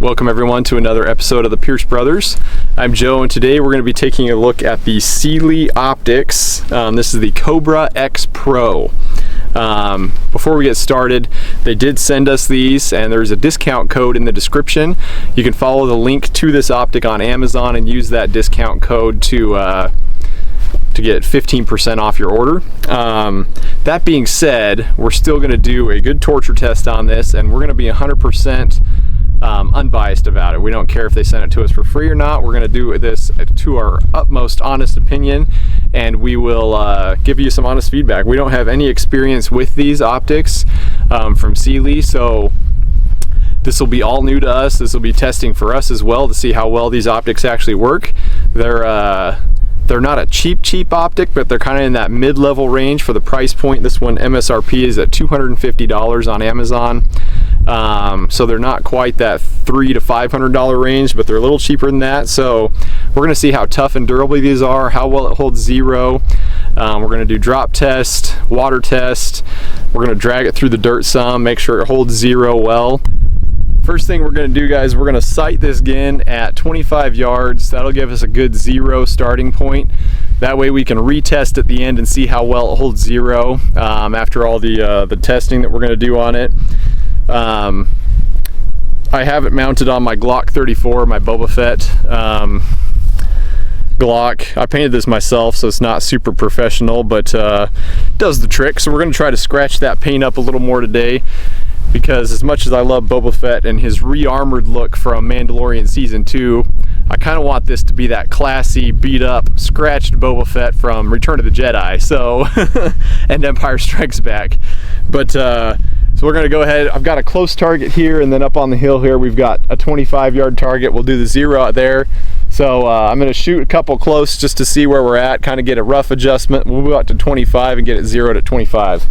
Welcome everyone to another episode of the Pierce Brothers. I'm Joe, and today we're going to be taking a look at the Cyelee optics. This is the Cobra X Pro. Before we get started, they did send us these, and there's a discount code in the description. You can follow the link to this optic on Amazon and use that discount code to get 15% off your order. That being said, we're still going to do a good torture test on this, and we're going to be 100% unbiased about it. We don't care if they send it to us for free or not. We're going to do this to our utmost honest opinion, and we will give you some honest feedback. We don't have any experience with these optics from Cyelee, so this will be all new to us. This will be testing for us as well to see how well these optics actually work. They're not a cheap optic, but they're kind of in that mid-level range for the price point. This one MSRP is at $250 on Amazon. So they're not quite that $300 to $500 range, but they're a little cheaper than that. So we're gonna see how tough and durable these are, how well it holds zero. We're gonna do drop test, water test. We're gonna drag it through the dirt some, make sure it holds zero well. First thing we're gonna do, guys, we're gonna sight this gun at 25 yards. That'll give us a good zero starting point. That way we can retest at the end and see how well it holds zero after all the testing that we're gonna do on it. I have it mounted on my Glock 34, my Boba Fett Glock. I painted this myself, so it's not super professional, but does the trick. So we're gonna try to scratch that paint up a little more today, because as much as I love Boba Fett and his re-armored look from Mandalorian Season 2, I kind of want this to be that classy, beat-up, scratched Boba Fett from Return of the Jedi, so and Empire Strikes Back. But so we're gonna go ahead. I've got a close target here, and then up on the hill here we've got a 25-yard target. We'll do the zero out there. So I'm gonna shoot a couple close just to see where we're at, kind of get a rough adjustment. We'll move out to 25 and get it zeroed at 25.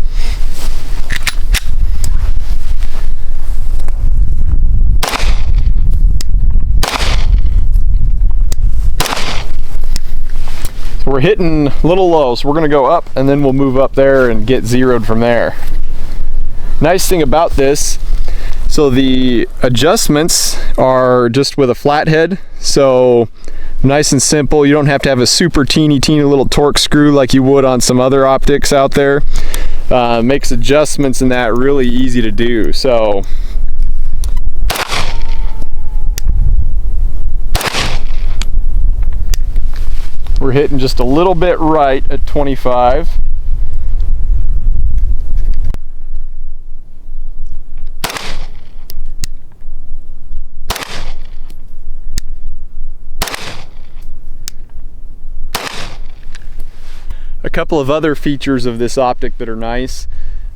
So we're hitting a little low, so we're gonna go up and then we'll move up there and get zeroed from there. Nice thing about this, so the adjustments are just with a flathead, so nice and simple. You don't have to have a super teeny little torque screw like you would on some other optics out there. Makes adjustments in that really easy to do. So we're hitting just a little bit right at 25. A couple of other features of this optic that are nice.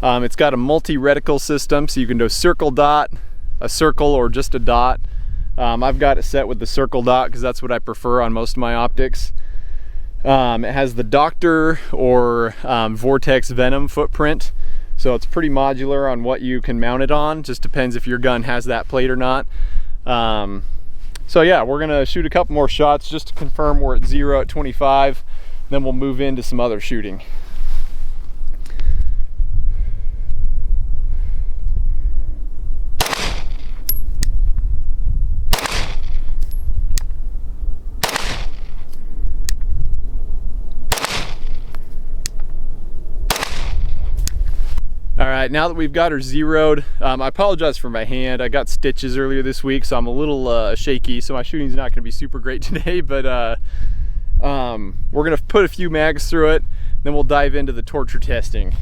It's got a multi-reticle system, so you can do circle dot, a circle, or just a dot. I've got it set with the circle dot because that's what I prefer on most of my optics. It has the Doctor or Vortex Venom footprint, so it's pretty modular on what you can mount it on. Just depends if your gun has that plate or not. So yeah, we're gonna shoot a couple more shots just to confirm we're at zero at 25. Then we'll move into some other shooting. All right, now that we've got her zeroed, I apologize for my hand. I got stitches earlier this week, so I'm a little shaky, so my shooting's not gonna be super great today, but we're gonna put a few mags through it, then we'll dive into the torture testing.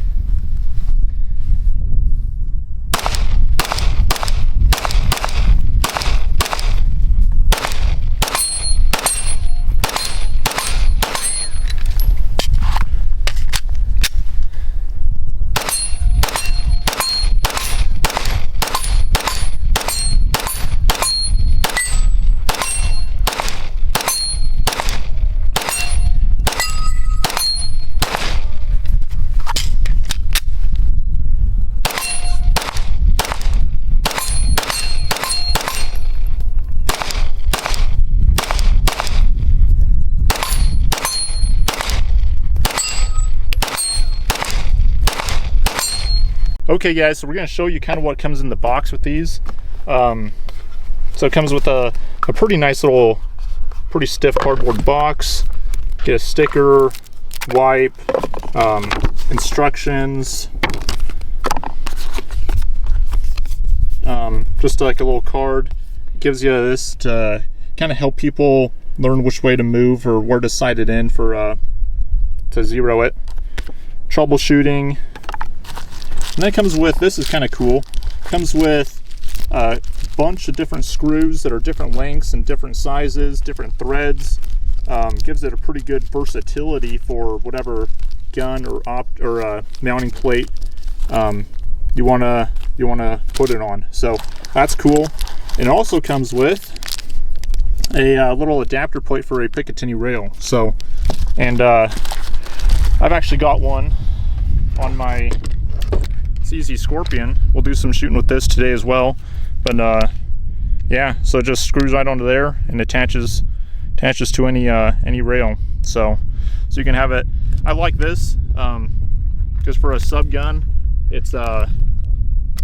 Okay guys, so we're going to show you kind of what comes in the box with these. So So it comes with a pretty nice little, pretty stiff cardboard box. Get a sticker, wipe, instructions, just like a little card. It gives you this to kind of help people learn which way to move or where to sight it in for to zero it. Troubleshooting. And then it comes with, this is kind of cool, it comes with a bunch of different screws that are different lengths and different sizes, different threads. Gives it a pretty good versatility for whatever gun or mounting plate you wanna put it on. So that's cool. And it also comes with a little adapter plate for a Picatinny rail. So, and I've actually got one on my CZ Scorpion. We'll do some shooting with this today as well. But yeah, so it just screws right onto there and attaches to any rail. So you can have it. I like this because for a sub gun, it's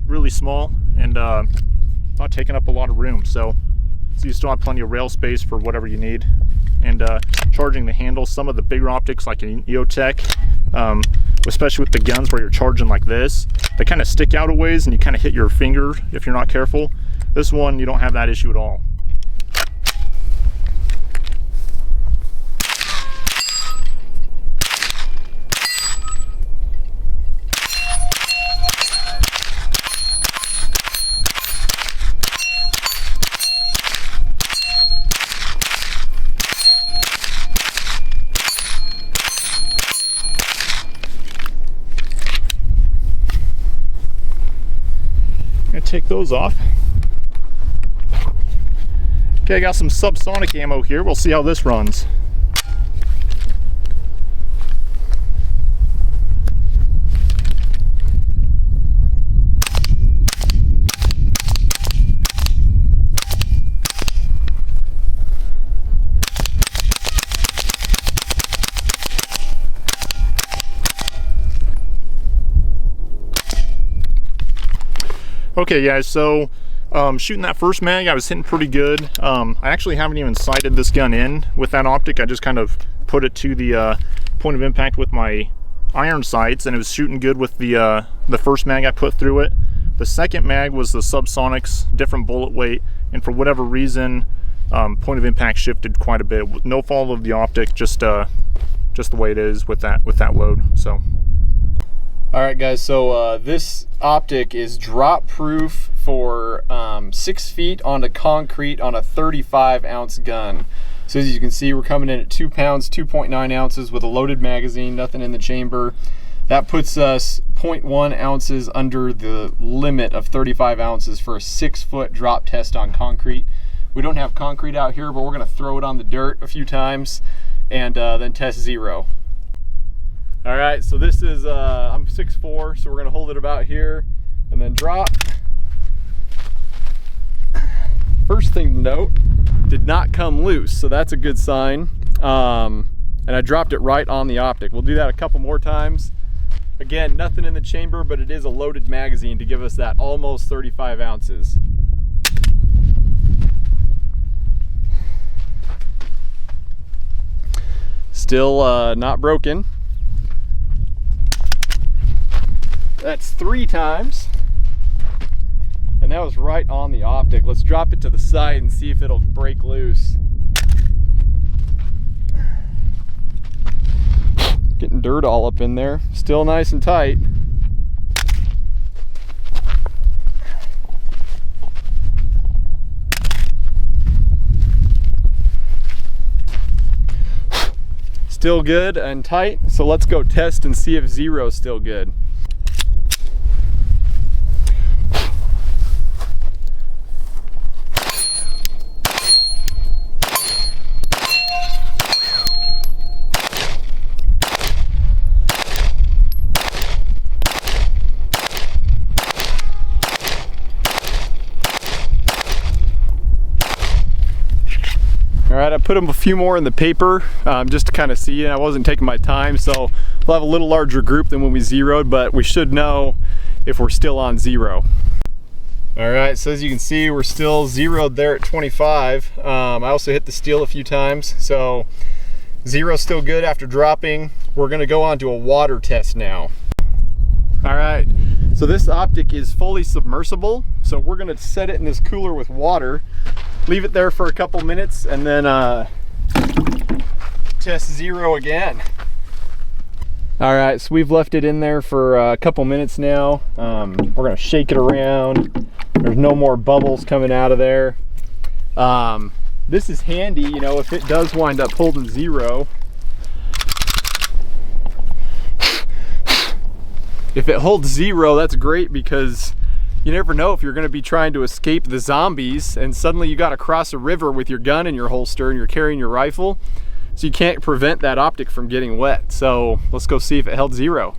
really small and not taking up a lot of room. So you still have plenty of rail space for whatever you need. And charging the handle, some of the bigger optics like an EOTech, especially with the guns where you're charging like this, they kind of stick out a ways and you kind of hit your finger if you're not careful. This one, you don't have that issue at all. Take those off. Okay, I got some subsonic ammo here. We'll see how this runs. Okay guys, so shooting that first mag, I was hitting pretty good. I actually haven't even sighted this gun in with that optic. I just kind of put it to the point of impact with my iron sights, and it was shooting good with the first mag I put through it. The second mag was the subsonics, different bullet weight, and for whatever reason, point of impact shifted quite a bit. No fault of the optic, just the way it is with that load. So. All right guys, so this optic is drop proof for 6 feet onto concrete on a 35 ounce gun. So as you can see, we're coming in at 2 pounds, 2.9 ounces with a loaded magazine, nothing in the chamber. That puts us 0.1 ounces under the limit of 35 ounces for a 6 foot drop test on concrete. We don't have concrete out here, but we're gonna throw it on the dirt a few times and then test zero. All right, so this is, I'm 6'4", so we're gonna hold it about here and then drop. First thing to note, did not come loose, so that's a good sign. And I dropped it right on the optic. We'll do that a couple more times. Again, nothing in the chamber, but it is a loaded magazine to give us that almost 35 ounces. Still not broken. That's 3 times, and that was right on the optic. Let's drop it to the side and see if it'll break loose. Getting dirt all up in there. Still nice and tight. Still good and tight, so let's go test and see if zero's still good. All right, I put them a few more in the paper just to kind of see, and I wasn't taking my time, so we'll have a little larger group than when we zeroed, but we should know if we're still on zero. All right, so as you can see, we're still zeroed there at 25. I also hit the steel a few times, so zero's still good after dropping. We're gonna go on to a water test now. All right, so this optic is fully submersible, so we're gonna set it in this cooler with water, leave it there for a couple minutes, and then test zero again. All right, so we've left it in there for a couple minutes now. We're gonna shake it around. There's no more bubbles coming out of there. This is handy, you know, if it does wind up holding zero. If it holds zero, that's great, because you never know if you're gonna be trying to escape the zombies and suddenly you gotta cross a river with your gun in your holster and you're carrying your rifle. So you can't prevent that optic from getting wet. So let's go see if it held zero.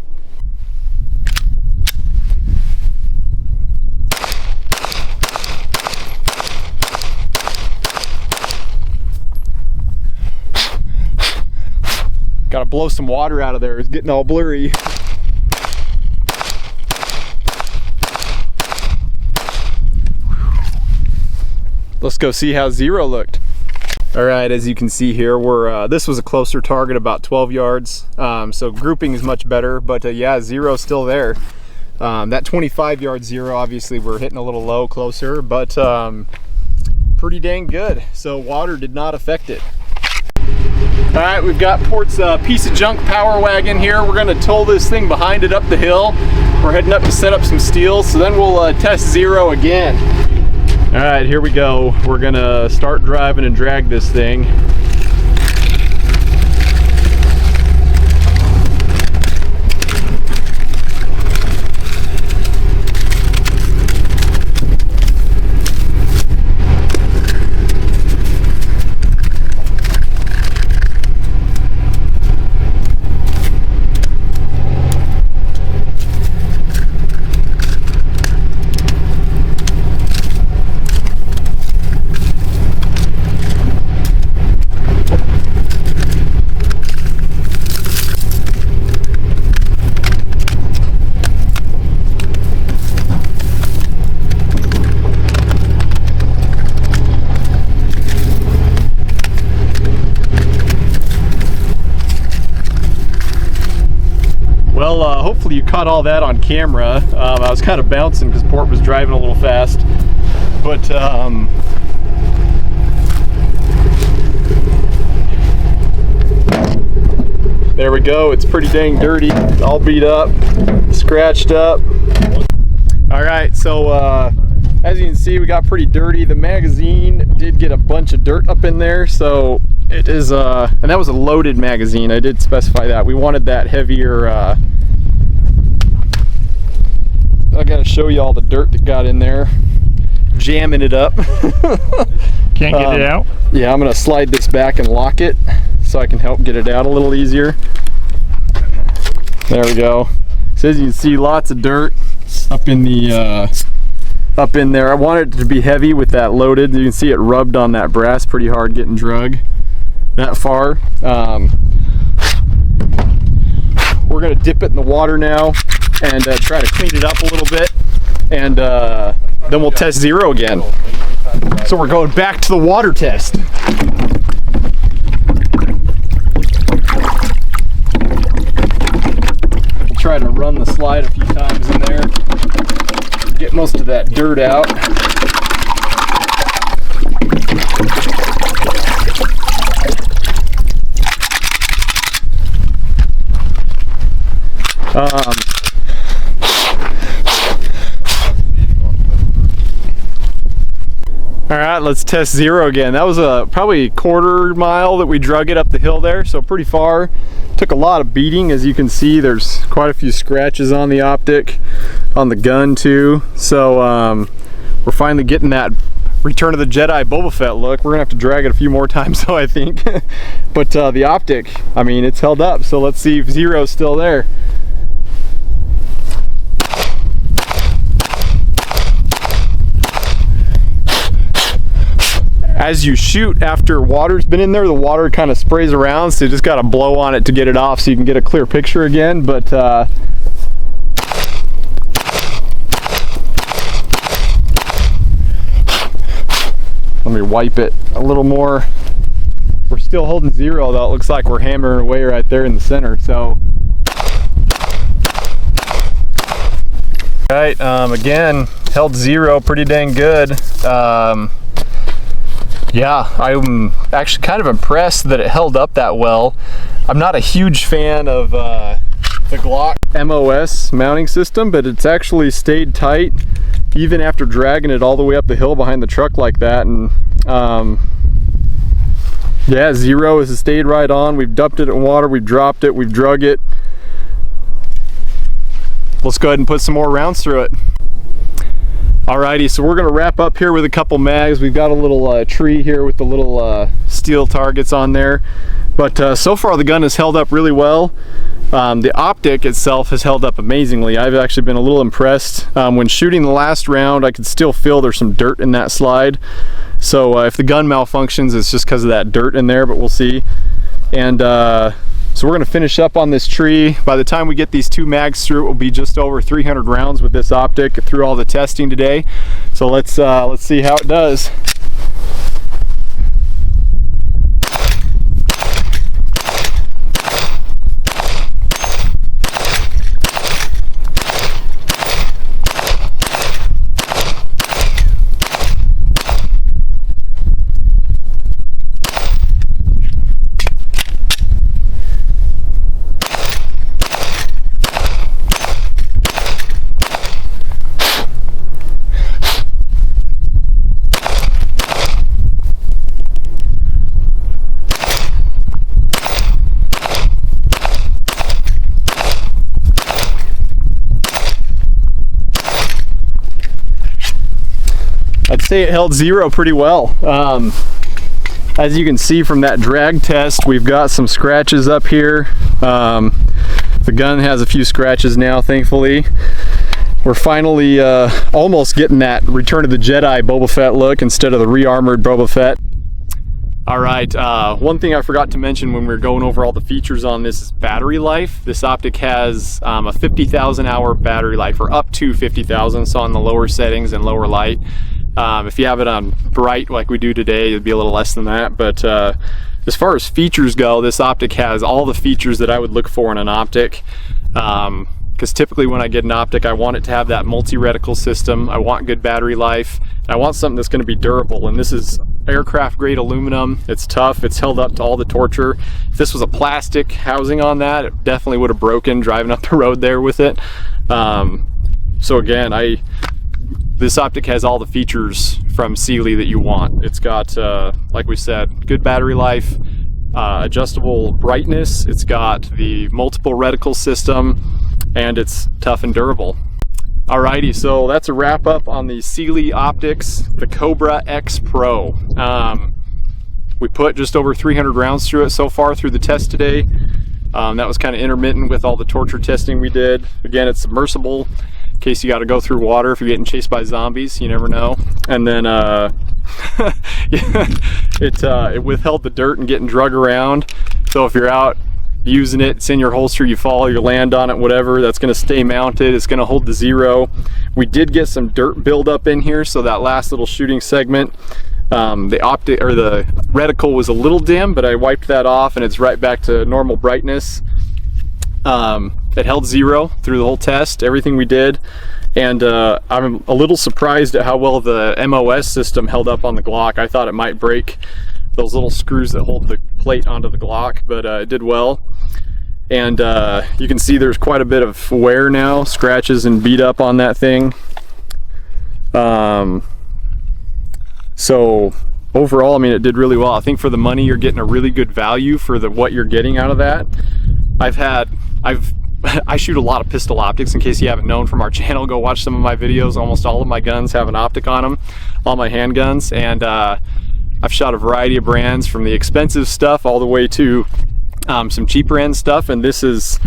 Gotta blow some water out of there. It's getting all blurry. Let's go see how zero looked. All right, as you can see here, this was a closer target, about 12 yards. So grouping is much better, but yeah, zero's still there. That 25-yard zero, obviously we're hitting a little low closer, but pretty dang good. So water did not affect it. All right, we've got Port's piece of junk power wagon here. We're gonna tow this thing behind it up the hill. We're heading up to set up some steel, so then we'll test zero again. All right, here we go. We're gonna start driving and drag this thing. Well, hopefully you caught all that on camera. I was kind of bouncing because Port was driving a little fast, but there we go. It's pretty dang dirty, all beat up, scratched up. All right, so as you can see, we got pretty dirty. The magazine did get a bunch of dirt up in there, so it is, and that was a loaded magazine. I did specify that. We wanted that heavier. I gotta show you all the dirt that got in there, jamming it up. Can't get it out? Yeah, I'm gonna slide this back and lock it so I can help get it out a little easier. There we go. So as you can see, lots of dirt up in the up in there. I wanted it to be heavy with that loaded. You can see it rubbed on that brass pretty hard getting drug that far. We're gonna dip it in the water now and try to clean it up a little bit, and then we'll test zero again. So we're going back to the water test. We'll try to run the slide a few times in there, get most of that dirt out. All right, let's test zero again. That was probably a quarter mile that we drug it up the hill there, so pretty far. Took a lot of beating. As you can see, there's quite a few scratches on the optic, on the gun too. So we're finally getting that Return of the Jedi Boba Fett look. We're gonna have to drag it a few more times though, I think. But the optic, I mean, it's held up. So let's see if zero's still there. As you shoot, after water's been in there, the water kind of sprays around, so you just got to blow on it to get it off so you can get a clear picture again. But Let me wipe it a little more. We're still holding 0 though. It looks like we're hammering away right there in the center. So, right, again, held 0 pretty dang good. Yeah, I'm actually kind of impressed that it held up that well. I'm not a huge fan of the Glock MOS mounting system, but it's actually stayed tight even after dragging it all the way up the hill behind the truck like that. And yeah, 0 has stayed right on. We've dumped it in water, we've dropped it, we've drug it. Let's go ahead and put some more rounds through it. Alrighty, so we're gonna wrap up here with a couple mags. We've got a little tree here with the little steel targets on there. But so far the gun has held up really well. The optic itself has held up amazingly. I've actually been a little impressed. When shooting the last round, I could still feel there's some dirt in that slide. So if the gun malfunctions, it's just because of that dirt in there, but we'll see. And so we're gonna finish up on this tree. By the time we get these 2 mags through, it will be just over 300 rounds with this optic through all the testing today. So let's see how it does. I'd say it held 0 pretty well. As you can see from that drag test, we've got some scratches up here. The gun has a few scratches now, thankfully. We're finally almost getting that Return of the Jedi Boba Fett look instead of the re-armored Boba Fett. All right, one thing I forgot to mention when we were going over all the features on this is battery life. This optic has a 50,000 hour battery life, or up to 50,000, so on the lower settings and lower light. If you have it on bright like we do today, it'd be a little less than that. But as far as features go, this optic has all the features that I would look for in an optic. Because typically when I get an optic, I want it to have that multi-reticle system. I want good battery life. And I want something that's going to be durable. And this is aircraft grade aluminum. It's tough. It's held up to all the torture. If this was a plastic housing on that, it definitely would have broken driving up the road there with it. So again, this optic has all the features from Cyelee that you want. It's got, like we said, good battery life, adjustable brightness, it's got the multiple reticle system, and it's tough and durable. Alrighty, so that's a wrap up on the Cyelee optics, the Cobra X Pro. We put just over 300 rounds through it so far through the test today. That was kind of intermittent with all the torture testing we did. Again, it's submersible, in case you got to go through water if you're getting chased by zombies, you never know. And then it withheld the dirt and getting drug around, so if you're out using it, it's in your holster, you fall, you land on it, whatever, that's going to stay mounted, it's going to hold the 0. We did get some dirt buildup in here, so that last little shooting segment, the optic or the reticle was a little dim, but I wiped that off and it's right back to normal brightness. It held 0 through the whole test, everything we did, and I'm a little surprised at how well the MOS system held up on the Glock. I thought it might break those little screws that hold the plate onto the Glock, but it did well. And you can see there's quite a bit of wear now, scratches and beat up on that thing. So overall, I mean, it did really well. I think for the money, you're getting a really good value for what you're getting out of that. I shoot a lot of pistol optics. In case you haven't known from our channel, go watch some of my videos. Almost all of my guns have an optic on them, all my handguns, and I've shot a variety of brands from the expensive stuff all the way to some cheaper end stuff, and this has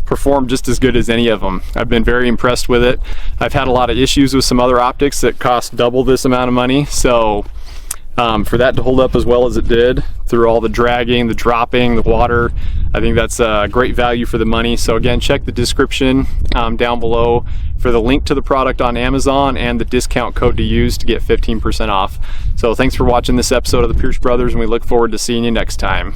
performed just as good as any of them. I've been very impressed with it. I've had a lot of issues with some other optics that cost double this amount of money, so For that to hold up as well as it did through all the dragging, the dropping, the water, I think that's a great value for the money. So again, check the description down below for the link to the product on Amazon and the discount code to use to get 15% off. So thanks for watching this episode of the Pierce Brothers, and we look forward to seeing you next time.